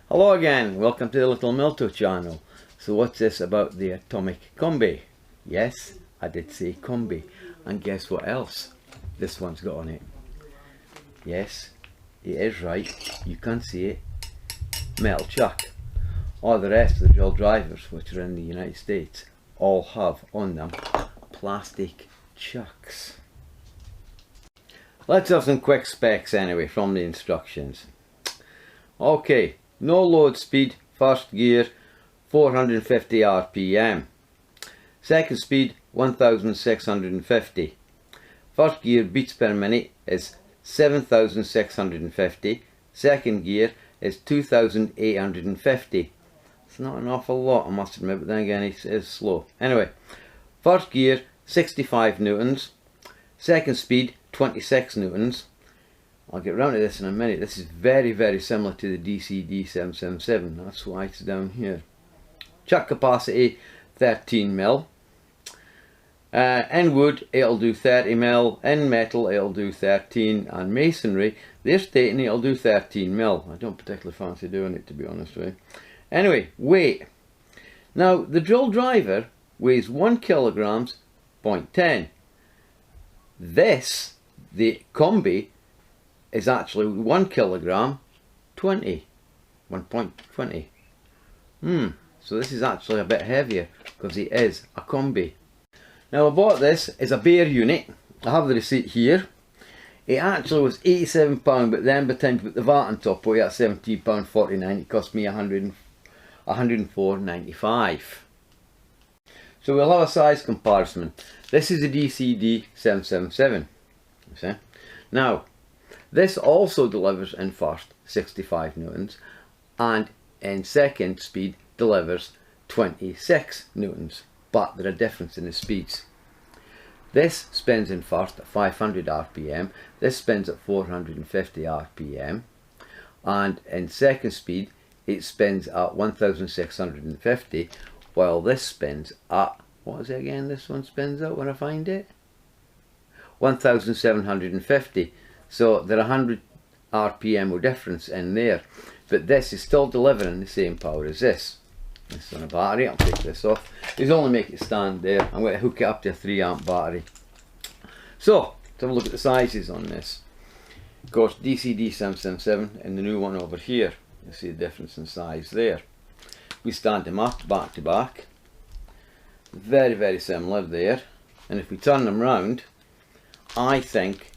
Hello again, welcome to the Little Milto channel. So what's this about the atomic combi? Yes, I did say combi. And guess what else this one's got on it? Yes, it is right, you can see it. Metal chuck. All the rest of the drill drivers, which are in the United States, all have on them plastic chucks. Let's have some quick specs anyway from the instructions. Okay, no load speed, first gear 450 RPM, second speed 1650, first gear beats per minute is 7650, second gear is 2850. It's not an awful lot, I must admit, but then again it is slow. Anyway, first gear 65 newtons, second speed 26 newtons. I'll get round to this in a minute. This is very similar to the DCD709. That's why it's down here. Chuck capacity 13 mil. In wood it'll do 30 mil. In metal it'll do 13. And masonry, they're stating it'll do 13 mil. I don't particularly fancy doing it, to be honest with you. Anyway, weight. Now the drill driver weighs 1 kg, 0.10. This, the combi, is actually 1 kg, 1.20. So this is actually a bit heavier because it is a combi. Now I bought this as a bare unit. I have the receipt here. It actually was £87, but then by the time you put the VAT on top of it at £17.49, it cost me £104.95. So we'll have a size comparison. This is the DCD709. See? Now, this also delivers in first 65 newtons and in second speed delivers 26 newtons, but there are differences in the speeds. This spins in first at 500 RPM, this spins at 450 RPM, and in second speed it spins at 1650, while this spins at, what is it again, this one spins at when I find it? 1750. So there are 100 RPM difference in there, but this is still delivering the same power as this. This is on a battery. I'll take this off. These only make it stand there. I'm going to hook it up to a 3 amp battery. So let's have a look at the sizes on this. Of course, DCD709 and the new one over here. You see the difference in size there. We stand them up back to back. Very similar there. And if we turn them round, I think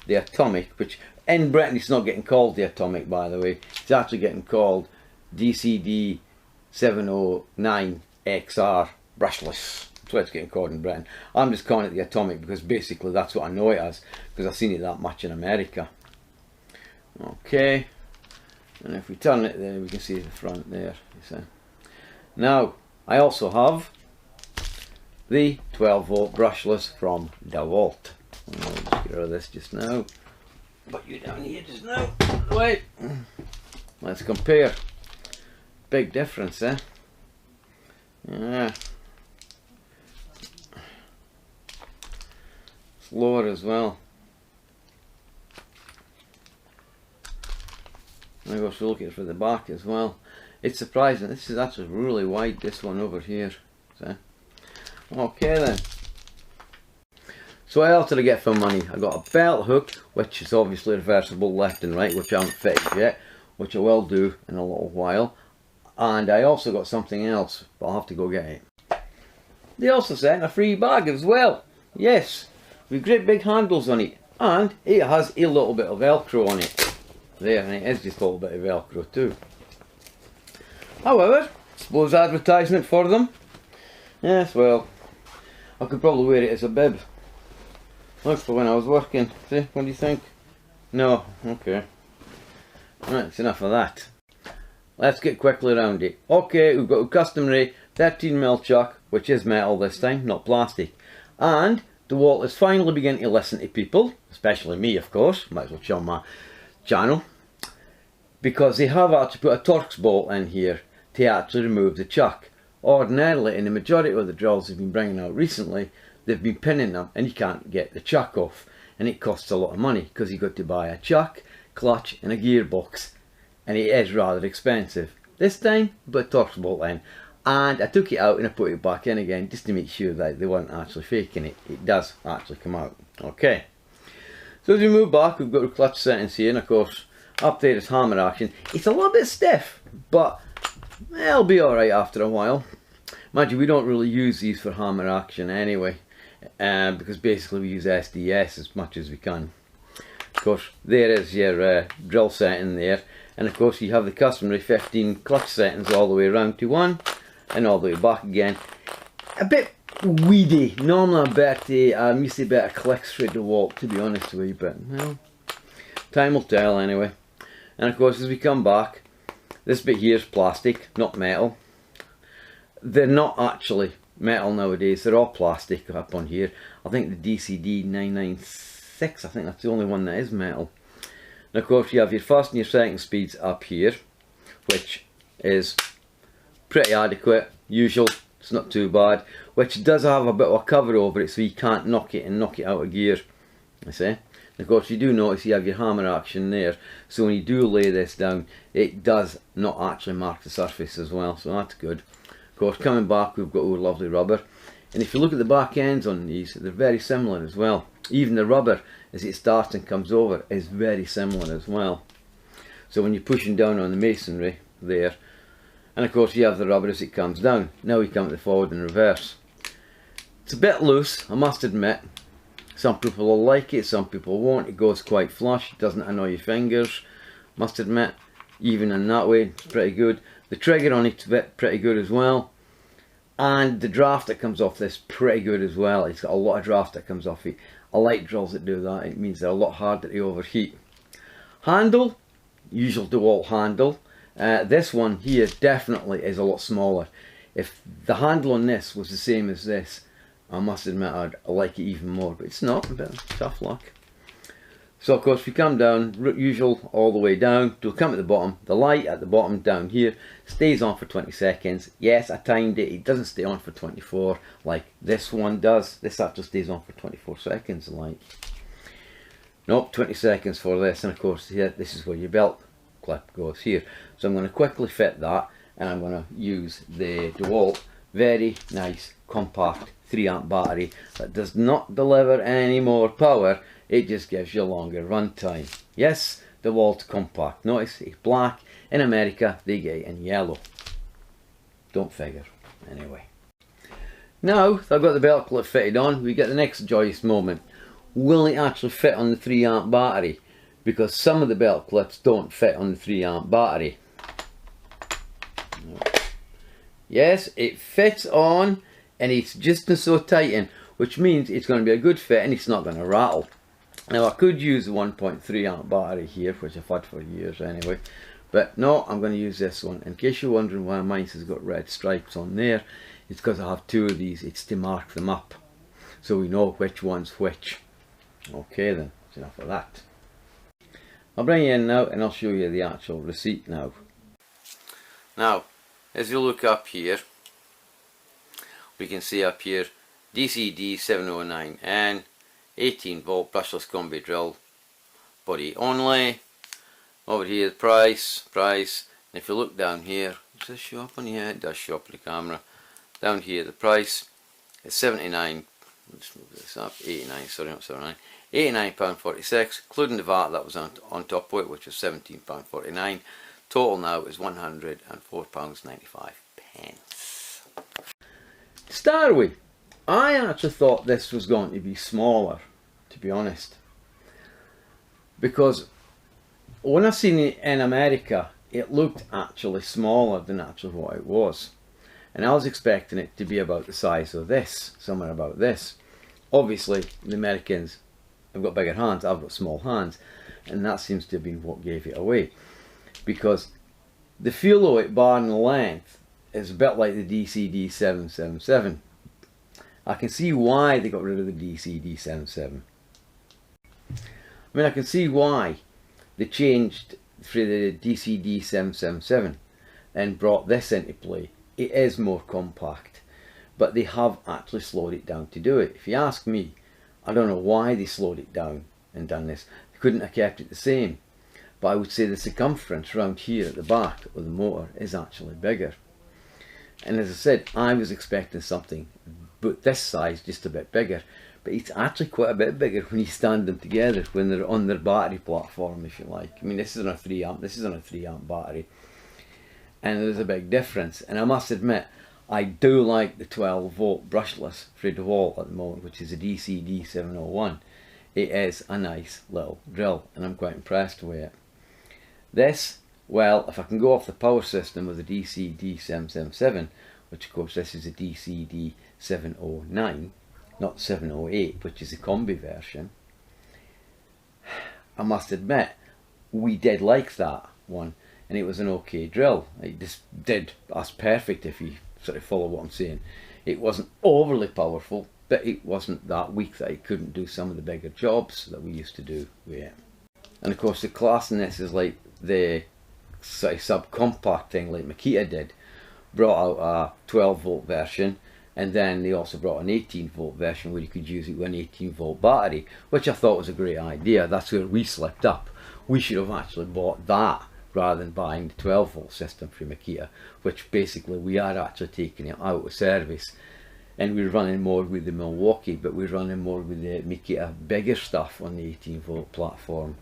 the atomic, which in Britain it's not getting called the atomic, by the way, it's actually getting called DCD709 XR brushless. That's what it's getting called in Britain. I'm just calling it the atomic because basically that's what I know it as, because I've seen it that much in America. Okay, and if we turn it there, we can see the front there, you see. Now I also have the 12-volt brushless from DEWALT. I'll just get rid of this just now. Put you down here just now. Wait. Let's compare. Big difference, eh? Yeah. It's lower as well. Maybe I should look at it for the back as well. It's surprising. This is actually really wide, this one over here. See? Okay then. So what else did I get for money? I got a belt hook, which is obviously reversible left and right, which I haven't fixed yet, which I will do in a little while. And I also got something else, but I'll have to go get it. They also sent a free bag as well. Yes, with great big handles on it. And it has a little bit of Velcro on it. There, and it is just a little bit of Velcro too. However, I suppose advertisement for them. Yes, well, I could probably wear it as a bib. Look, for when I was working. See, what do you think? No? Okay. Right, it's enough of that. Let's get quickly around it. Okay, we've got a customary 13mm chuck, which is metal this time, not plastic. And DEWALT is finally beginning to listen to people, especially me of course, might as well show my channel, because they have actually put a Torx bolt in here to actually remove the chuck. Ordinarily, in the majority of the drills they've been bringing out recently, they've been pinning them and you can't get the chuck off, and it costs a lot of money because you've got to buy a chuck, clutch and a gearbox and it is rather expensive. This time, but Torx bolt in, and I took it out and I put it back in again just to make sure that they weren't actually faking it. It does actually come out. Okay, so as we move back, we've got the clutch settings here, and of course up there is hammer action. It's a little bit stiff, but it'll be alright after a while. Mind you, we don't really use these for hammer action anyway, because basically we use SDS as much as we can. Of course, there is your drill setting there, and of course you have the customary 15 clutch settings all the way around to 1 and all the way back again. A bit weedy. Normally I'm used to better clicks for DEWALT, to be honest with you, but well, time will tell anyway. And of course, as we come back, this bit here is plastic, not metal. They're not actually metal nowadays, they're all plastic up on here. I think the DCD709, I think that's the only one that is metal. And of course you have your first and your second speeds up here, which is pretty adequate, usual, it's not too bad, which does have a bit of a cover over it so you can't knock it and knock it out of gear, I see. And of course you do notice you have your hammer action there, so when you do lay this down it does not actually mark the surface as well, so that's good. Of course, coming back we've got our lovely rubber, and if you look at the back ends on these, they're very similar as well. Even the rubber as it starts and comes over is very similar as well. So when you're pushing down on the masonry there, and of course you have the rubber as it comes down. Now we come to the forward and reverse. It's a bit loose, I must admit. Some people will like it, some people won't. It goes quite flush, it doesn't annoy your fingers, must admit. Even in that way, it's pretty good. The trigger on it's pretty good as well. And the draft that comes off this pretty good as well. It's got a lot of draft that comes off it. I like drills that do that. It means they're a lot harder to overheat. Handle, usual DEWALT handle. This one here definitely is a lot smaller. If the handle on this was the same as this, I must admit I'd like it even more, but it's not, but tough luck. So of course if you come down, usual all the way down, you'll come at the bottom, the light at the bottom down here stays on for 20 seconds. Yes, I timed it, it doesn't stay on for 24 like this one does. This actually stays on for 24 seconds, the light. Nope, 20 seconds for this, and of course here, this is where your belt clip goes here. So I'm going to quickly fit that, and I'm going to use the DEWALT very nice compact 3-amp battery that does not deliver any more power. It just gives you a longer run time. Yes, DEWALT compact. Notice it's black. In America they get it in yellow. Don't figure. Anyway. Now that I've got the belt clip fitted on, we get the next joyous moment. Will it actually fit on the 3-amp battery? Because some of the belt clips don't fit on the 3-amp battery. Yes, it fits on, and it's just so tightened, which means it's going to be a good fit and it's not going to rattle. Now I could use the 1.3-amp battery here, which I've had for years anyway, but no, I'm going to use this one. In case you're wondering why mine has got red stripes on there, it's because I have 2 of these. It's to mark them up so we know which one's which. Okay then, that's enough of that. I'll bring you in now and I'll show you the actual receipt now. Now, as you look up here, we can see up here DCD709 and 18 volt brushless combi drill, body only. Over here the price, and if you look down here, does this show up on here? It does show up on the camera. Down here the price is 79, let's move this up, 89, sorry not 79, £89.46, including the VAT that was on top of it, which was £17.49. Total now is £104.95. To start with, I actually thought this was going to be smaller, to be honest, because when I seen it in America it looked actually smaller than actually what it was, and I was expecting it to be about the size of this, somewhere about this. Obviously the Americans have got bigger hands, I've got small hands, and that seems to have been what gave it away, because the feel of it, bar and the length, is a bit like the DCD707. I can see why they got rid of the DCD77. I mean, I can see why they changed for the DCD777 and brought this into play. It is more compact, but they have actually slowed it down to do it. If you ask me, I don't know why they slowed it down and done this. They couldn't have kept it the same. but I would say the circumference around here at the back of the motor is actually bigger. And as I said, I was expecting something but this size, just a bit bigger, but it's actually quite a bit bigger when you stand them together, when they're on their battery platform, if you like. I mean, this is on a 3 amp, this is on a 3 amp battery, and there's a big difference. And I must admit, I do like the 12 volt brushless for DEWALT at the moment, which is a DCD709. It is a nice little drill, and I'm quite impressed with it. This, well, if I can go off the power system with the DCD777, which of course this is a DCD709, not 708, which is the Combi version, I must admit, we did like that one, and it was an okay drill. It just did us perfect, if you sort of follow what I'm saying. It wasn't overly powerful, but it wasn't that weak that it couldn't do some of the bigger jobs that we used to do with it. And of course the class in this is like the sort of subcompact thing like Makita did. Brought out a 12 volt version, and then they also brought an 18 volt version where you could use it with an 18 volt battery, which I thought was a great idea. That's where we slipped up. We should have actually bought that rather than buying the 12 volt system from Makita, which basically we are actually taking it out of service, and we're running more with the Milwaukee, but we're running more with the Makita bigger stuff on the 18 volt platform.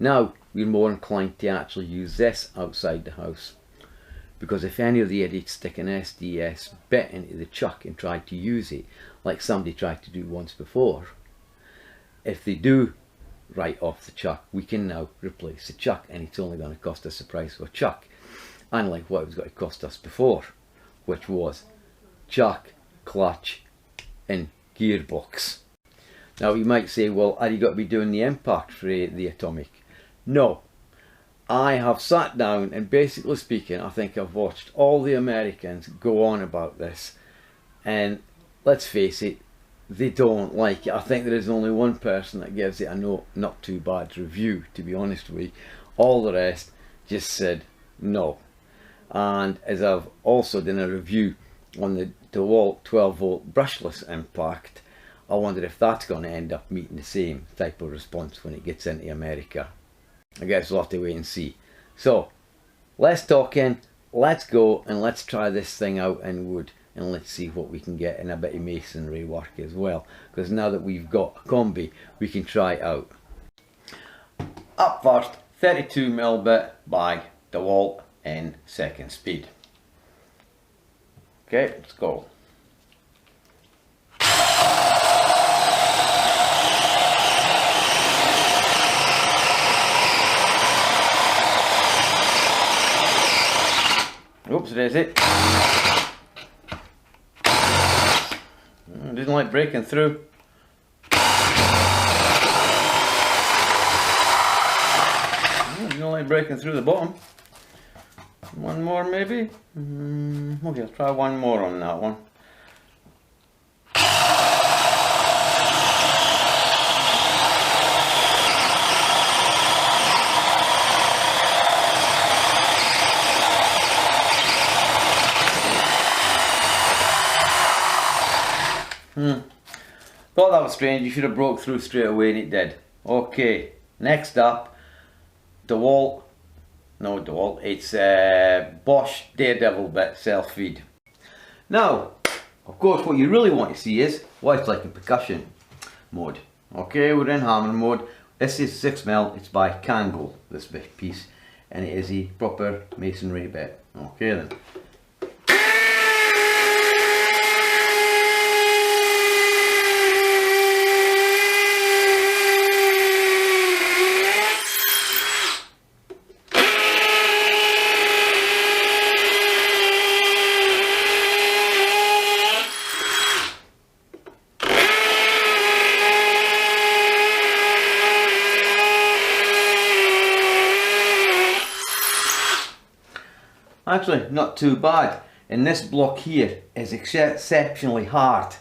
Now we're more inclined to actually use this outside the house, because if any of the idiots stick an SDS bit into the chuck and try to use it, like somebody tried to do once before, if they do right off the chuck, we can now replace the chuck, and it's only going to cost us the price of a chuck, unlike what it was going to cost us before, which was chuck, clutch and gearbox. Now you might say, well, are you got to be doing the impact for the Atomic? No. I have sat down and, basically speaking, I think I've watched all the Americans go on about this, and let's face it, they don't like it. I think there is only one person that gives it a not too bad review, to be honest with you. All the rest just said no. And as I've also done a review on the DEWALT 12 volt brushless impact, I wonder if that's going to end up meeting the same type of response when it gets into America. I guess we'll have to wait and see. So, less talking, let's go and let's try this thing out in wood, and let's see what we can get in a bit of masonry work as well, because now that we've got a Combi, we can try it out. Up first, 32mm bit by DEWALT in 2nd speed. Okay, let's go. Oops, there's it. Didn't like breaking through. Didn't like breaking through the bottom. One more maybe? Okay, I'll try one more on that one. Thought that was strange. You should have broke through straight away, and it did. Okay, next up, DEWALT. No, DEWALT. It's Bosch Daredevil bit self-feed. Now, of course, what you really want to see is what it's like in percussion mode. Okay, we're in hammer mode. This is 6mm. It's by Kango, this big piece, and it is a proper masonry bit. Okay then. Actually, not too bad. And this block here is exceptionally hard.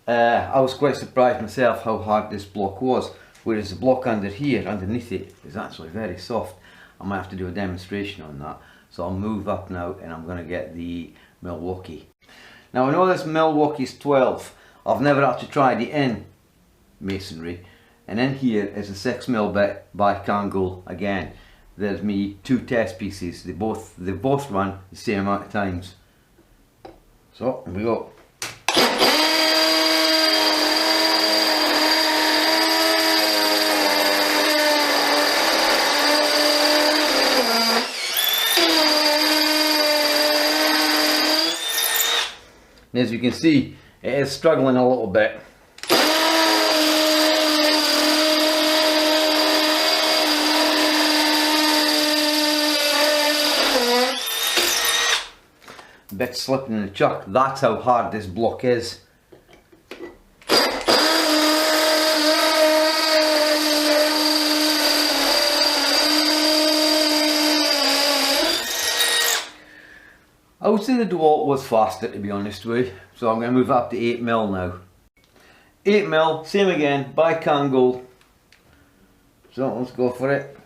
I was quite surprised myself how hard this block was, whereas the block under here, underneath it, is actually very soft. I might have to do a demonstration on that. So I'll move up now and I'm going to get the Milwaukee. Now I know this Milwaukee's 12. I've never actually tried it in masonry. and in here is a 6mm bit by Kangol again. There's me 2 test pieces. They both run the same amount of times. So here we go. And as you can see, it is struggling a little bit. A bit slipping in the chuck. That's how hard this block is. I would say the DEWALT was faster, to be honest with you, so I'm going to move up to 8mm now. 8mm, same again, by Kangol. So let's go for it.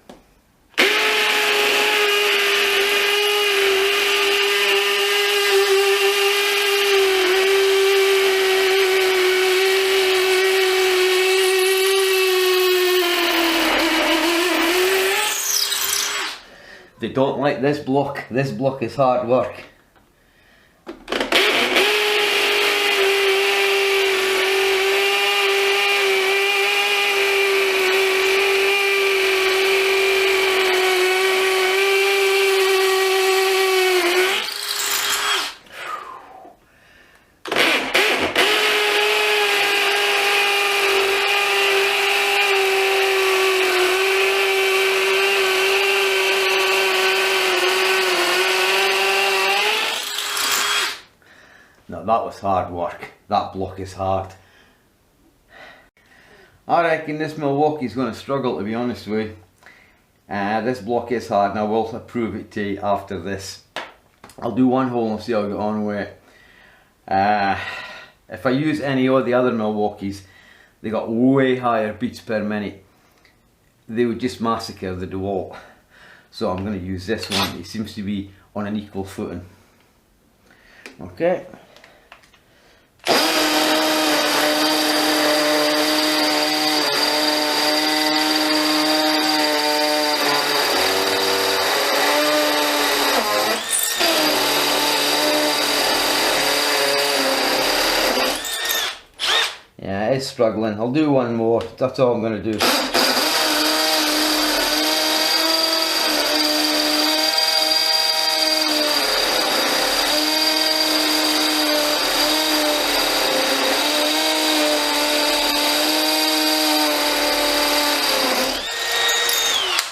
If they don't like this block is hard work. No, that was hard work. That block is hard. I reckon this Milwaukee's going to struggle, to be honest with you. This block is hard, and I will prove it to you after this. I'll do one hole and see how I get on with it. If I use any of the other Milwaukees, they got way higher beats per minute. They would just massacre the DEWALT. So I'm going to use this one. It seems to be on an equal footing. Okay. Yeah, it's struggling. I'll do one more. That's all I'm going to do.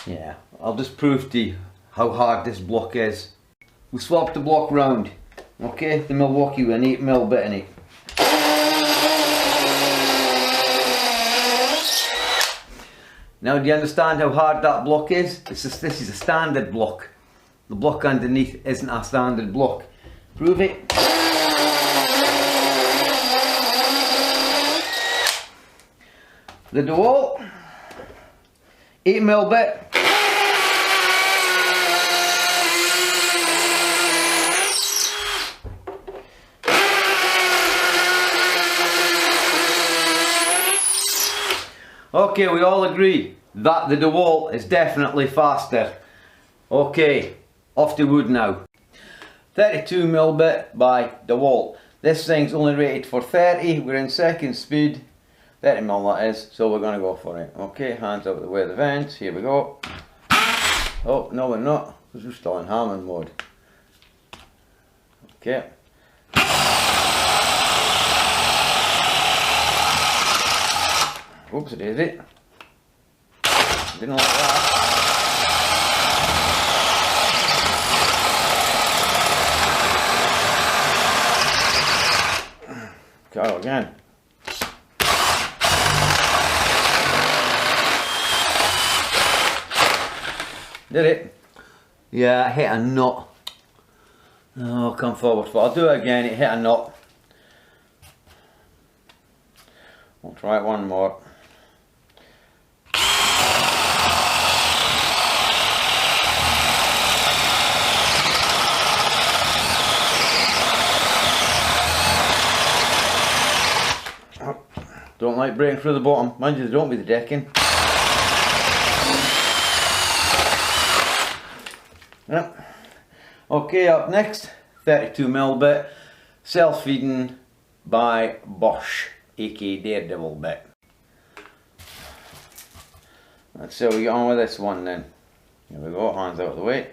Yeah, I'll just prove to you how hard this block is. We swapped the block round. Okay, the Milwaukee with an 8mm bit in it. Now, do you understand how hard that block is? This is a standard block. The block underneath isn't a standard block. Prove it. The DEWALT 8mm bit. Okay, we all agree that the DEWALT is definitely faster. Okay, off the wood now. 32mm bit by DEWALT. This thing's only rated for 30, we're in second speed. 30mm that is, so we're gonna go for it. Okay, hands out of the way of the vents, here we go. Oh, no we're not, because we're still in Hammond mode. Okay. Oops, it is it. Didn't like that. Go again. Did it? Yeah, I hit a knot. Oh, come forward. I'll do it again. It hit a knot. We'll try it one more. don't like breaking through the bottom. Mind you, they don't with the decking. Yep. Okay, up next, 32mm bit, self-feeding by Bosch, aka Daredevil bit. Let's see how we get on with this one then. Here we go, hands out of the way.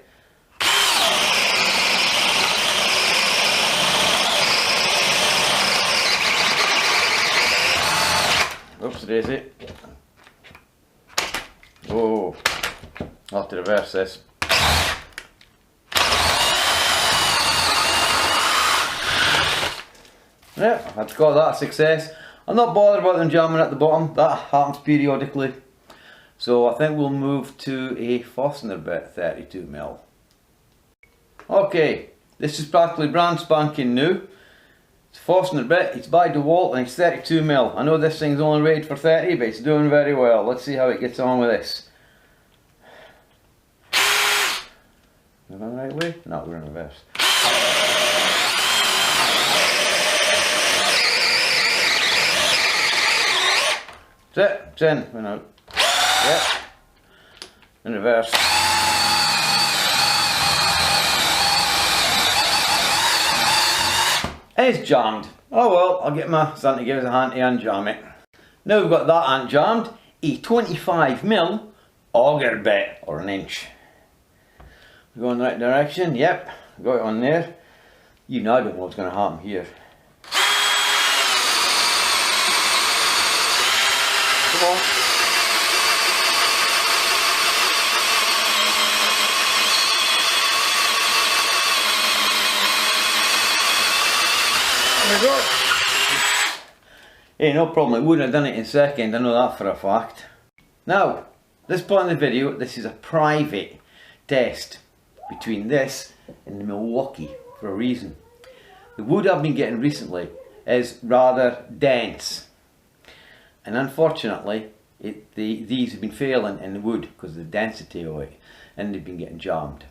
Oops, daisy. Oh, I'll have to reverse this. Yeah, I've got that success. I'm not bothered about them jamming at the bottom, that happens periodically. So I think we'll move to a Forstner bit, 32mm. Okay, this is practically brand spanking new. It's a Forstner bit, it's by DEWALT and it's 32mm. I know this thing's only rated for 30, but it's doing very well. Let's see how it gets on with this. Am I going the right way? No, we're in reverse. That's it, it's in, went out. Yep, in reverse. And it's jammed. Oh well, I'll get my son to give us a hand to unjam it. Now we've got that unjammed, a 25mm auger bit, or an inch. We're going the right direction, yep, got it on there. You know I don't know what's going to happen here. Come on. There we go. Hey, no problem, it wouldn't have done it in a second, I know that for a fact. Now, this point in the video, this is a private test between this and the Milwaukee for a reason. The wood I've been getting recently is rather dense. And unfortunately, these have been failing in the wood because of the density of it, and they've been getting jammed.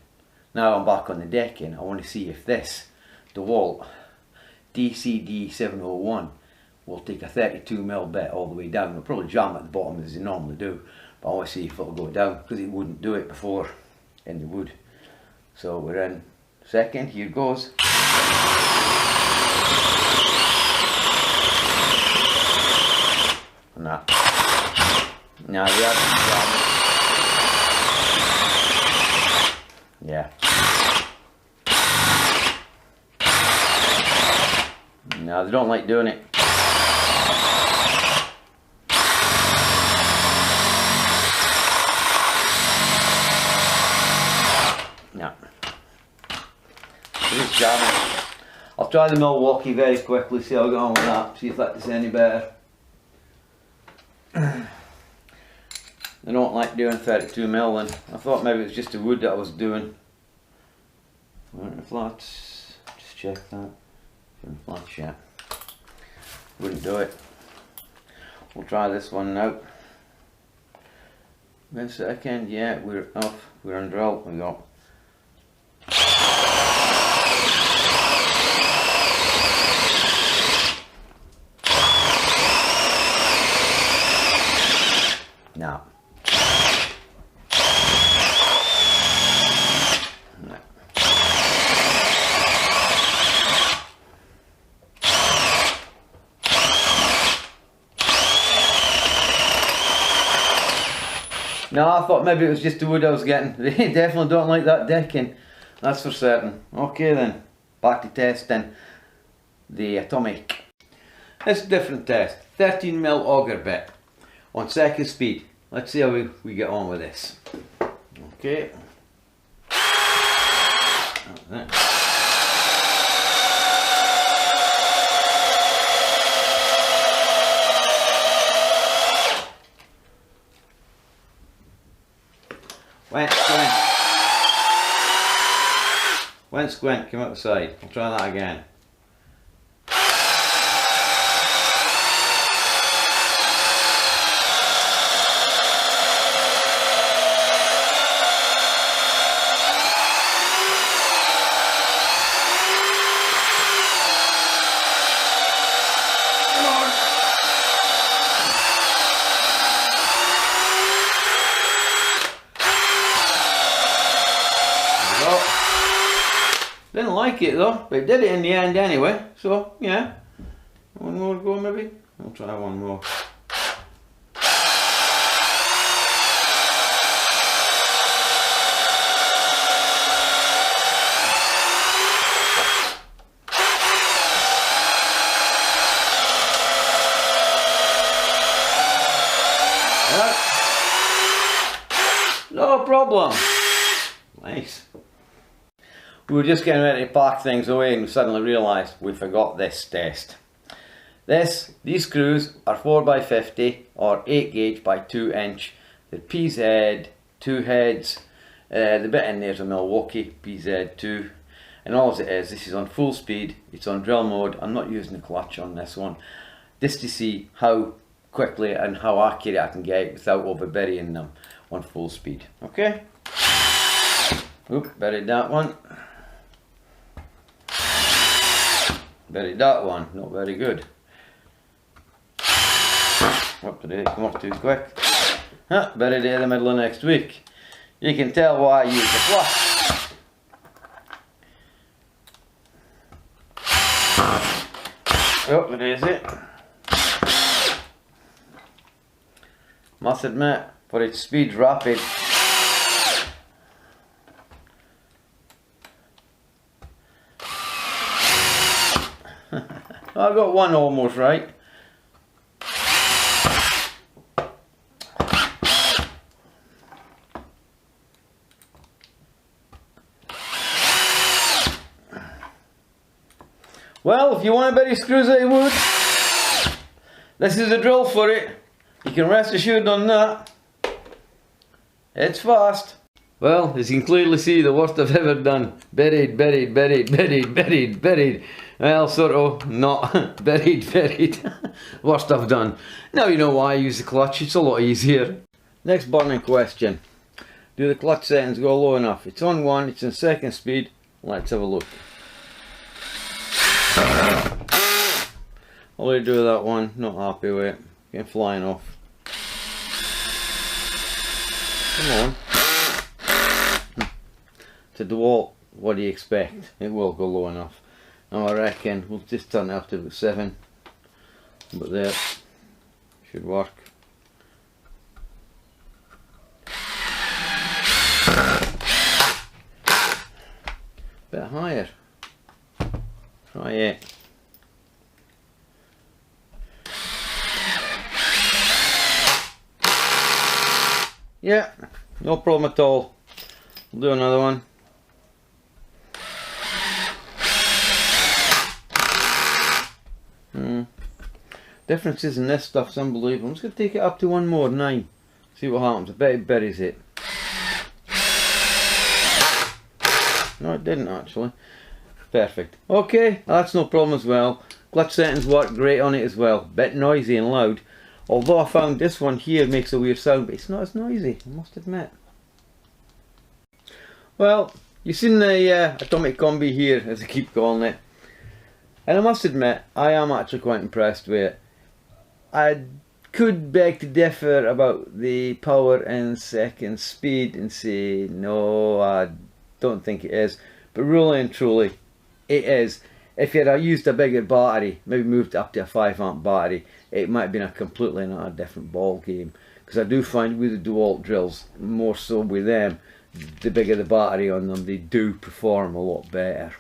Now I'm back on the decking, I want to see if this DEWALT DCD709 will take a 32mm bit all the way down. It'll probably jam at the bottom as they normally do, but I want to see if it'll go down because it wouldn't do it before in the wood. So we're in second, here goes. Nah. Nah, we have to jam it. Yeah. No, they don't like doing it. No. Just jamming. I'll try the Milwaukee very quickly, see how I get on with that, see if that is any better. They don't like doing 32mm then. I thought maybe it was just the wood that I was doing. Right, the flats, just check that. Flats, yeah. Wouldn't do it. We'll try this one now. Wait a second, yeah, we're off. We're on drill. We go. No. No, I thought maybe it was just the wood I was getting. They definitely don't like that decking, that's for certain. Okay then, back to testing the Atomic. It's a different test. 13mm auger bit on second speed. Let's see how we get on with this. Okay. That's it. Went squint. Went squint, came out the side. I'll try that again. Come Didn't like it though, but it did it in the end anyway, so yeah. One more go maybe? I'll try one more. No problem. Nice. We were just getting ready to pack things away and we suddenly realised we forgot this test. These screws are 4x50 or 8 gauge by 2 inch. They're PZ 2 heads. The bit in there is a Milwaukee PZ2. And all it is, this is on full speed, it's on drill mode. I'm not using the clutch on this one. Just to see how quickly and how accurate I can get without over burying them on full speed. Okay? Oop, buried that one. Buried that one, not very good. What did it come off too quick? Buried it in the middle of next week. You can tell why I use the clutch. Oh, there is it. Must admit, for its speed rapid, I got one almost right. Well, if you want to bury screws out of wood, this is the drill for it. You can rest assured on that. It's fast. Well, as you can clearly see, the worst I've ever done. Buried. Well, sort of not buried. Worst I've done. Now you know why I use the clutch, it's a lot easier. Next burning question. Do the clutch settings go low enough? It's on 1, it's in second speed. Let's have a look. All I do with that one, not happy with it. Getting flying off. Come on. To DEWALT, what do you expect? It will go low enough. Now I reckon we'll just turn it up to about 7. But there, should work. Bit higher. Try it. Yeah, no problem at all. We'll do another one. Differences in this stuff's unbelievable. I'm just going to take it up to one more, 9. See what happens. I bet it buries it. No, it didn't actually. Perfect. Okay, that's no problem as well. Clutch settings work great on it as well. Bit noisy and loud. Although I found this one here makes a weird sound, but it's not as noisy, I must admit. Well, you've seen the atomic combi here, as I keep calling it. And I must admit, I am actually quite impressed with it. I could beg to differ about the power and second speed and say, no, I don't think it is. But really and truly, it is. If you had used a bigger battery, maybe moved up to a 5 amp battery, it might have been a completely another different ball game. Because I do find with the DEWALT drills, more so with them, the bigger the battery on them, they do perform a lot better.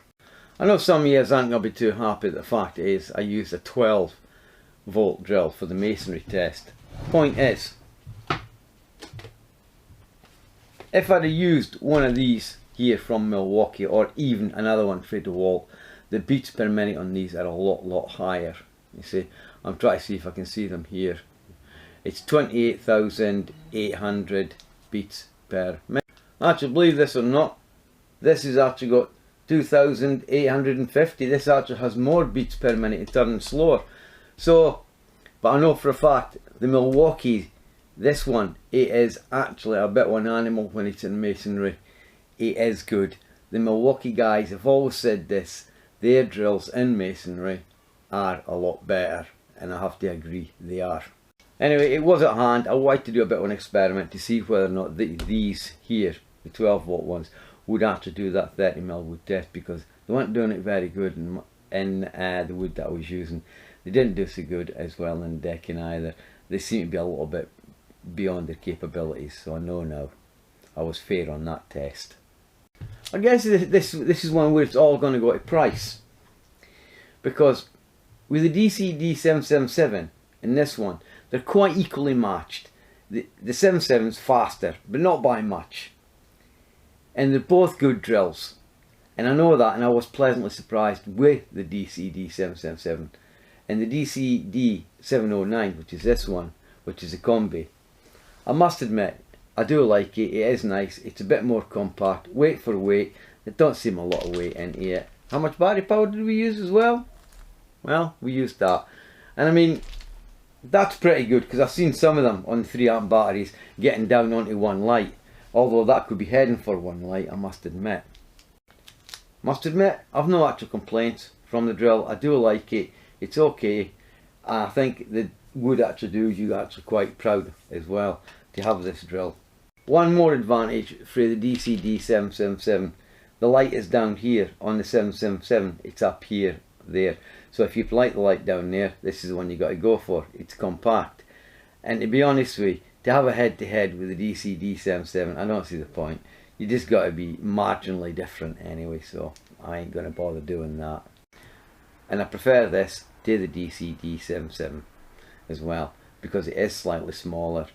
I know some years aren't going to be too happy. The fact is, I used a 12 volt drill for the masonry test. Point is, if I'd have used one of these here from Milwaukee, or even another one for DEWALT, the beats per minute on these are a lot higher. You see, I'm trying to see if I can see them here. It's 28,800 beats per minute. Actually, believe this or not, this has actually got 2,850. This actually has more beats per minute and turning slower. So, but I know for a fact the Milwaukee, this one, it is actually a bit of an animal when it's in masonry. It is good. The Milwaukee guys have always said this. Their drills in masonry are a lot better, and I have to agree, they are. Anyway, it was at hand. I wanted to do a bit of an experiment to see whether or not these here, the 12 volt ones, would actually do that 30mm wood test, because they weren't doing it very good in the wood that I was using. They didn't do so good as well in decking either. They seem to be a little bit beyond their capabilities, so I know now I was fair on that test. I guess this is one where it's all going to go to price, because with the DCD707 and this one, they're quite equally matched. The 77's faster, but not by much, and they're both good drills, and I know that, and I was pleasantly surprised with the DCD777 and the DCD709, which is this one, which is a Combi. I must admit, I do like it. It is nice. It's a bit more compact. Weight for weight, there don't seem a lot of weight in it. How much battery power did we use as well? Well, we used that, and I mean, that's pretty good, because I've seen some of them on 3 amp batteries getting down onto 1 light, although that could be heading for 1 light, I must admit. I've no actual complaints from the drill. I do like it. It's okay. I think the would actually do you actually quite proud as well to have this drill. One more advantage for the DCD777, the light is down here. On the 777 it's up here, there. So if you like the light down there, this is the one you got to go for. It's compact, and to be honest with you, to have a head-to-head with the DCD77, I don't see the point. You just got to be marginally different anyway, so I ain't going to bother doing that. And I prefer this to the DCD77 as well, because it is slightly smaller.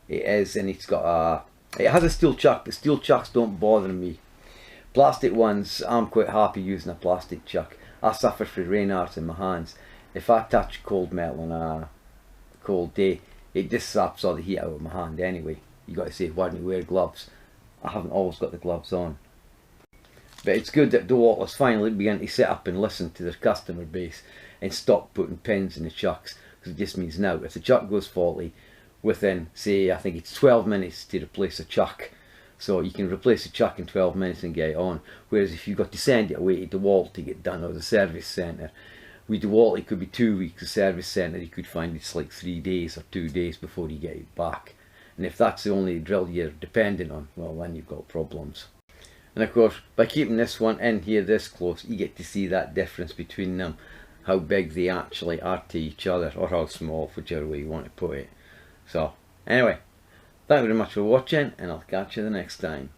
It is, and it's got it has a steel chuck, but steel chucks don't bother me. Plastic ones, I'm quite happy using a plastic chuck. I suffer from rain arts in my hands. If I touch cold metal on a cold day, it just saps all the heat out of my hand anyway. You got to say, why don't you wear gloves? I haven't always got the gloves on. But it's good that DEWALT has finally begun to sit up and listen to their customer base and stop putting pins in the chucks, because it just means now if the chuck goes faulty, within, say, I think it's 12 minutes to replace a chuck. So you can replace a chuck in 12 minutes and get it on. Whereas if you've got to send it away to DEWALT to get done, or the service centre, with DEWALT it could be 2 weeks. The service centre you could find it's like 3 days or 2 days before you get it back. And if that's the only drill you're depending on, well, then you've got problems. And of course, by keeping this one in here this close, you get to see that difference between them, how big they actually are to each other, or how small, whichever way you want to put it. So anyway, thank you very much for watching, and I'll catch you the next time.